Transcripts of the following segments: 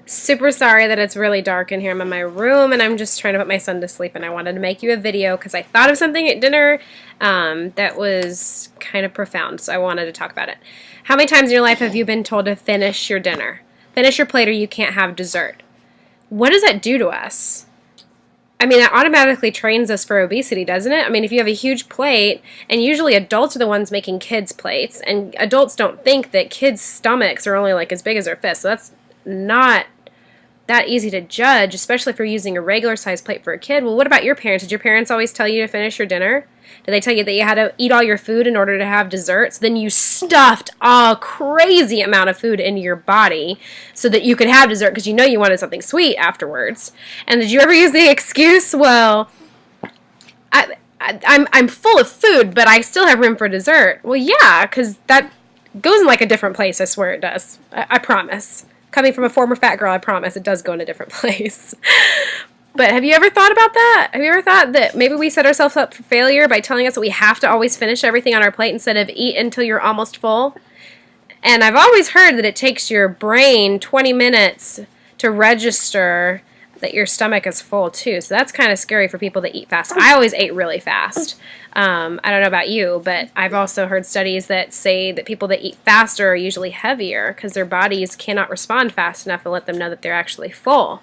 Super sorry that it's really dark in here. I'm in my room and I'm just trying to put my son to sleep, and I wanted to make you a video because I thought of something at dinner that was kind of profound, so I wanted to talk about it. How many times in your life have you been told to finish your dinner? Finish your plate or you can't have dessert. What does that do to us? I mean, it automatically trains us for obesity, doesn't it? I mean, if you have a huge plate, and usually adults are the ones making kids' plates, and adults don't think that kids' stomachs are only like as big as their fists, so that's not that easy to judge, especially if you're using a regular size plate for a kid. Well, what about your parents? Did your parents always tell you to finish your dinner? Did they tell you that you had to eat all your food in order to have desserts? Then you stuffed a crazy amount of food into your body so that you could have dessert because you know you wanted something sweet afterwards. And did you ever use the excuse, well, I'm full of food, but I still have room for dessert? Well, yeah, because that goes in like a different place, I swear it does. I promise. Coming from a former fat girl, I promise it does go in a different place. But have you ever thought about that? Have you ever thought that maybe we set ourselves up for failure by telling us that we have to always finish everything on our plate instead of eat until you're almost full? And I've always heard that it takes your brain 20 minutes to register that your stomach is full too. So that's kind of scary for people that eat fast. I always ate really fast. I don't know about you, but I've also heard studies that say that people that eat faster are usually heavier because their bodies cannot respond fast enough and let them know that they're actually full.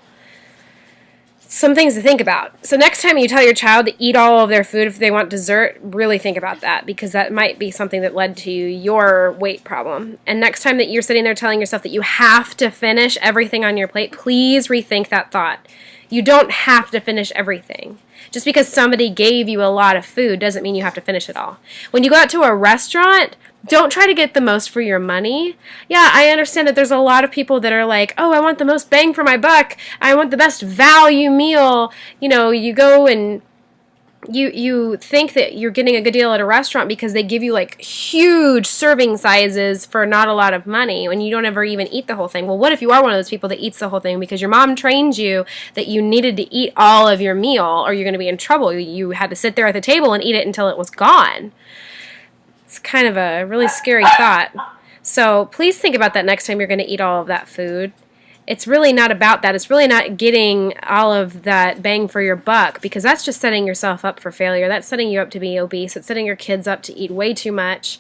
Some things to think about. So next time you tell your child to eat all of their food if they want dessert, really think about that because that might be something that led to your weight problem. And next time that you're sitting there telling yourself that you have to finish everything on your plate, please rethink that thought. You don't have to finish everything. Just because somebody gave you a lot of food doesn't mean you have to finish it all. When you go out to a restaurant, don't try to get the most for your money. Yeah, I understand that there's a lot of people that are like, oh, I want the most bang for my buck. I want the best value meal. You know, you go and you think that you're getting a good deal at a restaurant because they give you like huge serving sizes for not a lot of money when you don't ever even eat the whole thing. Well, what if you are one of those people that eats the whole thing because your mom trained you that you needed to eat all of your meal or you're going to be in trouble? You had to sit there at the table and eat it until it was gone. It's kind of a really scary thought. So please think about that next time you're going to eat all of that food. It's really not about that. It's really not getting all of that bang for your buck because that's just setting yourself up for failure. That's setting you up to be obese. It's setting your kids up to eat way too much.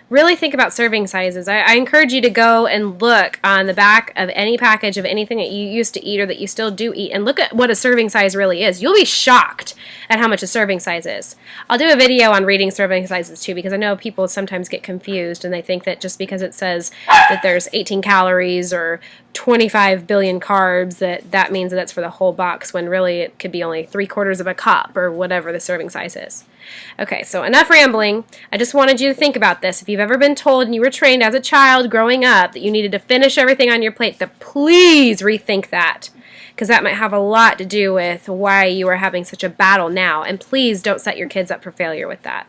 Really think about serving sizes. I encourage you to go and look on the back of any package of anything that you used to eat or that you still do eat and look at what a serving size really is. You'll be shocked at how much a serving size is. I'll do a video on reading serving sizes too because I know people sometimes get confused and they think that just because it says that there's 18 calories or 25 billion carbs that means that that's for the whole box when really it could be only 3/4 of a cup or whatever the serving size is. Okay, so enough rambling. I just wanted you to think about this. If you've ever been told and you were trained as a child growing up that you needed to finish everything on your plate, then please rethink that because that might have a lot to do with why you are having such a battle now. And please don't set your kids up for failure with that.